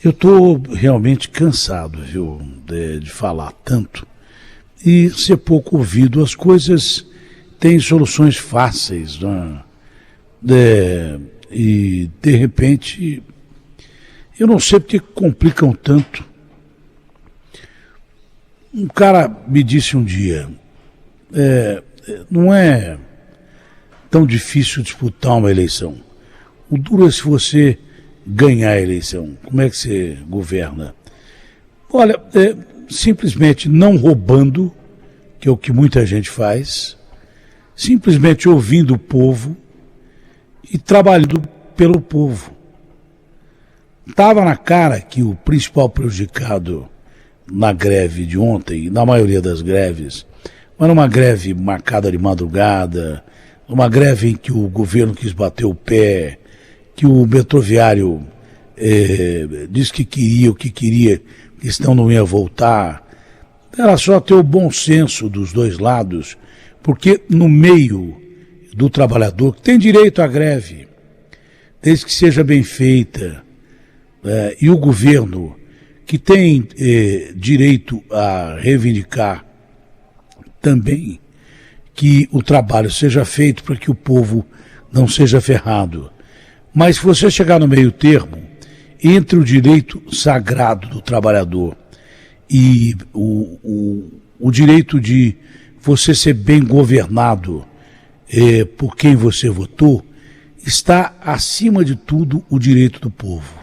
Eu estou realmente cansado, viu, de falar tanto e ser pouco ouvido. As coisas têm soluções fáceis, né? E de repente, eu não sei porque complicam tanto. Um cara me disse um dia, não é tão difícil disputar uma eleição. O duro é se você ganhar a eleição. Como é que você governa? Olha, simplesmente não roubando, que é o que muita gente faz, simplesmente ouvindo o povo e trabalhando pelo povo. Estava na cara que o principal prejudicado na greve de ontem, na maioria das greves, mas numa greve marcada de madrugada, numa greve em que o governo quis bater o pé, que o metroviário disse que queria o que queria, que senão não ia voltar. Era só ter o bom senso dos dois lados, porque no meio do trabalhador, que tem direito à greve, desde que seja bem feita, e o governo, que tem direito a reivindicar também que o trabalho seja feito para que o povo não seja ferrado. Mas se você chegar no meio termo, entre o direito sagrado do trabalhador e o direito de você ser bem governado por quem você votou, está acima de tudo o direito do povo.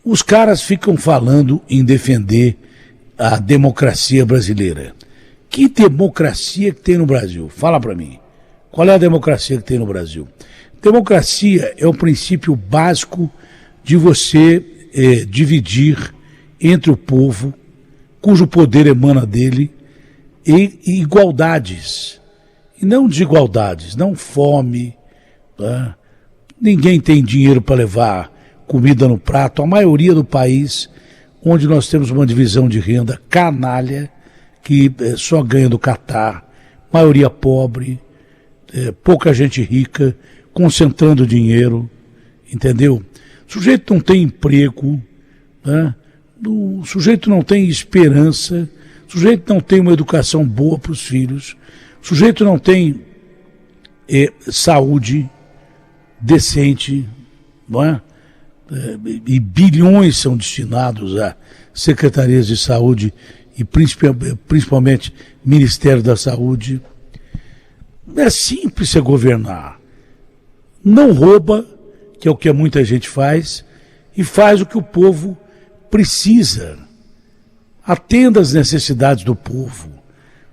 Os caras ficam falando em defender a democracia brasileira. Que democracia que tem no Brasil? Fala para mim. Qual é a democracia que tem no Brasil? Democracia é o princípio básico de você dividir entre o povo, cujo poder emana dele, e igualdades. E não desigualdades, não fome. Tá? Ninguém tem dinheiro para levar comida no prato. A maioria do país, onde nós temos uma divisão de renda canalha, que só ganha do Catar, maioria pobre, pouca gente rica, concentrando dinheiro, entendeu? O sujeito não tem emprego, né? O sujeito não tem esperança, o sujeito não tem uma educação boa para os filhos, o sujeito não tem saúde decente, não é? E bilhões são destinados a secretarias de saúde e principalmente Ministério da Saúde. É simples você governar. Não rouba, que é o que muita gente faz, e faz o que o povo precisa. Atenda às necessidades do povo.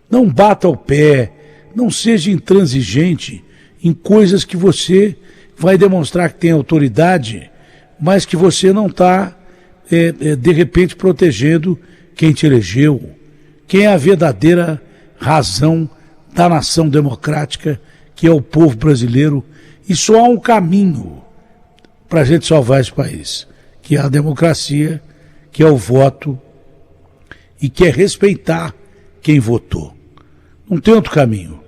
Não bata o pé, não seja intransigente em coisas que você vai demonstrar que tem autoridade, mas que você não está, de repente, protegendo quem te elegeu, quem é a verdadeira razão da nação democrática, que é o povo brasileiro. E só há um caminho para a gente salvar esse país, que é a democracia, que é o voto e que é respeitar quem votou. Não tem outro caminho.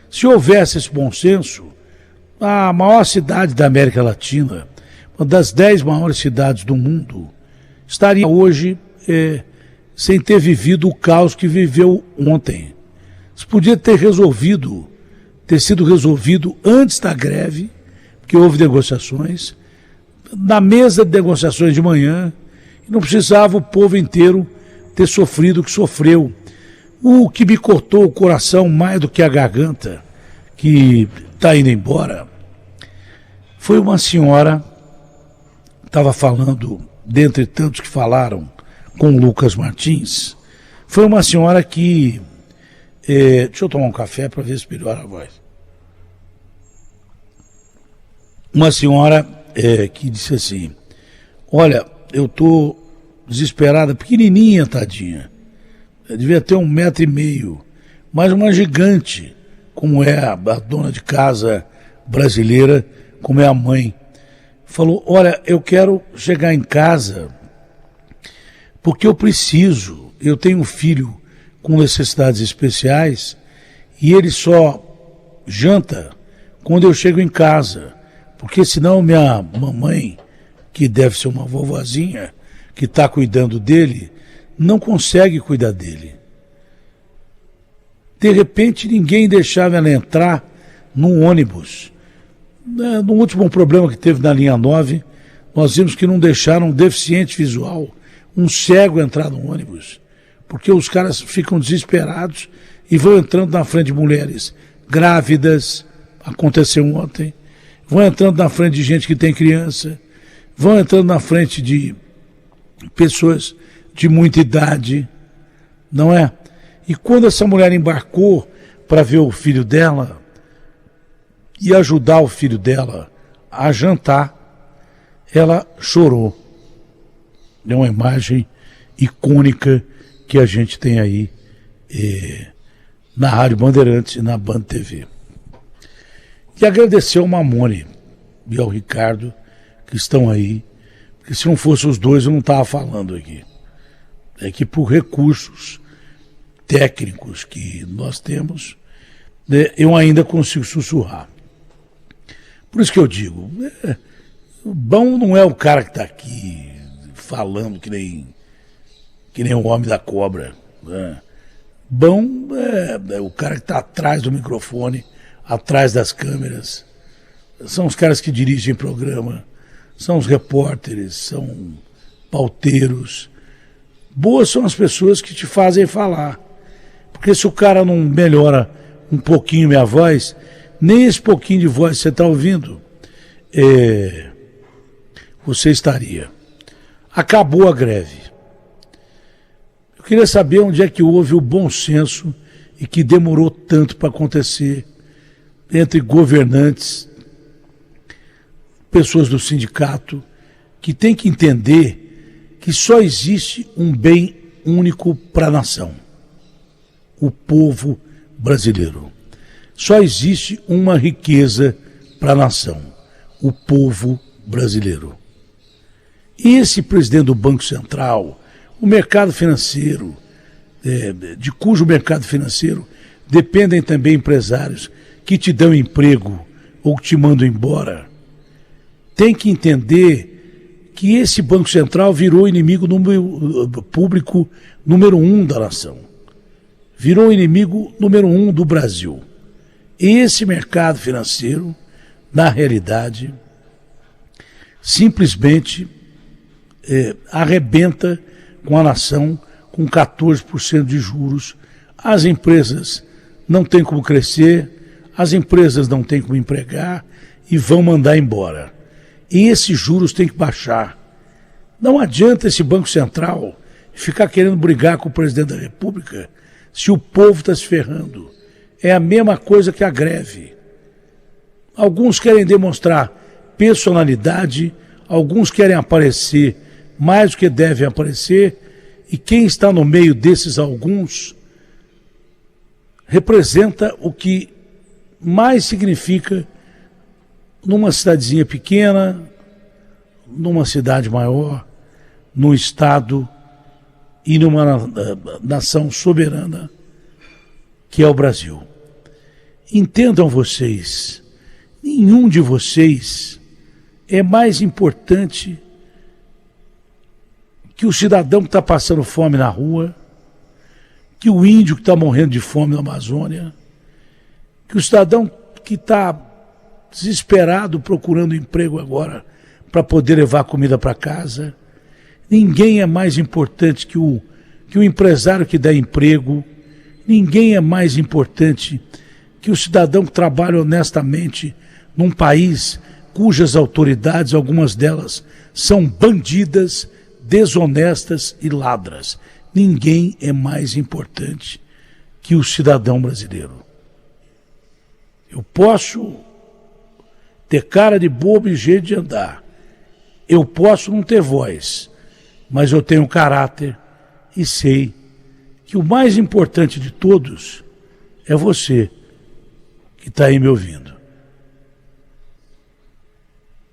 Se houvesse esse bom senso, a maior cidade da América Latina, uma das 10 maiores cidades do mundo, estaria hoje sem ter vivido o caos que viveu ontem. Isso podia ter sido resolvido antes da greve, porque houve negociações, na mesa de negociações de manhã, e não precisava o povo inteiro ter sofrido o que sofreu. O que me cortou o coração mais do que a garganta, que está indo embora, foi uma senhora, estava falando, dentre tantos que falaram, com o Lucas Martins, foi uma senhora que... deixa eu tomar um café para ver se melhora a voz. Uma senhora que disse assim, olha, eu estou desesperada, pequenininha, tadinha, eu devia ter 1,5 m, mas uma gigante, como é a dona de casa brasileira, como é a mãe, falou, olha, eu quero chegar em casa porque eu tenho um filho com necessidades especiais e ele só janta quando eu chego em casa, porque senão minha mamãe, que deve ser uma vovozinha, que está cuidando dele, não consegue cuidar dele. De repente, ninguém deixava ela entrar num ônibus. No último problema que teve na linha 9, nós vimos que não deixaram um deficiente visual, um cego entrar no ônibus, porque os caras ficam desesperados e vão entrando na frente de mulheres grávidas, aconteceu ontem, vão entrando na frente de gente que tem criança, vão entrando na frente de pessoas de muita idade, não é? E quando essa mulher embarcou para ver o filho dela e ajudar o filho dela a jantar, ela chorou. É uma imagem icônica que a gente tem aí na Rádio Bandeirantes e na Band TV. E agradecer ao Mamone e ao Ricardo que estão aí, porque se não fossem os dois eu não estava falando aqui. É que por recursos técnicos que nós temos, eu ainda consigo sussurrar. Por isso que eu digo, bom não é o cara que está aqui falando que nem o homem da cobra. Né? Bom é o cara que está atrás do microfone, atrás das câmeras. São os caras que dirigem programa, são os repórteres, são pauteiros. Boas são as pessoas que te fazem falar. Porque se o cara não melhora um pouquinho minha voz, nem esse pouquinho de voz que você está ouvindo, você estaria. Acabou a greve. Eu queria saber onde é que houve o bom senso e que demorou tanto para acontecer entre governantes, pessoas do sindicato, que tem que entender que só existe um bem único para a nação: o povo brasileiro. Só existe uma riqueza para a nação: o povo brasileiro. E esse presidente do Banco Central, o mercado financeiro, de cujo mercado financeiro dependem também empresários que te dão emprego ou que te mandam embora, tem que entender que esse Banco Central virou inimigo público número 1 da nação. Virou inimigo número 1 do Brasil. Esse mercado financeiro, na realidade, simplesmente arrebenta com a nação com 14% de juros. As empresas não têm como crescer, as empresas não têm como empregar e vão mandar embora. E esses juros têm que baixar. Não adianta esse Banco Central ficar querendo brigar com o presidente da República se o povo está se ferrando. É a mesma coisa que a greve. Alguns querem demonstrar personalidade, alguns querem aparecer mais do que devem aparecer, e quem está no meio desses alguns representa o que mais significa numa cidadezinha pequena, numa cidade maior, num estado e numa nação soberana que é o Brasil. Entendam vocês, nenhum de vocês é mais importante que o cidadão que está passando fome na rua, que o índio que está morrendo de fome na Amazônia, que o cidadão que está desesperado procurando emprego agora para poder levar comida para casa. Ninguém é mais importante que o empresário que dá emprego. Ninguém é mais importante que o cidadão que trabalha honestamente num país cujas autoridades, algumas delas, são bandidas, desonestas e ladras. Ninguém é mais importante que o cidadão brasileiro. Eu posso ter cara de bobo e jeito de andar. Eu posso não ter voz, mas eu tenho caráter e sei que o mais importante de todos é você que está aí me ouvindo.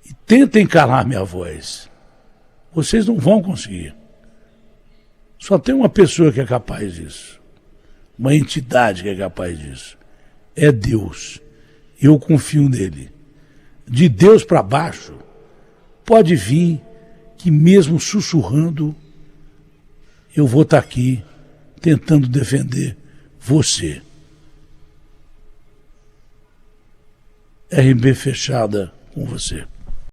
E tentem calar minha voz. Vocês não vão conseguir. Só tem uma pessoa que é capaz disso. Uma entidade que é capaz disso. É Deus. Eu confio nele. De Deus para baixo, pode vir que mesmo sussurrando, eu vou estar aqui tentando defender você. RB fechada com você.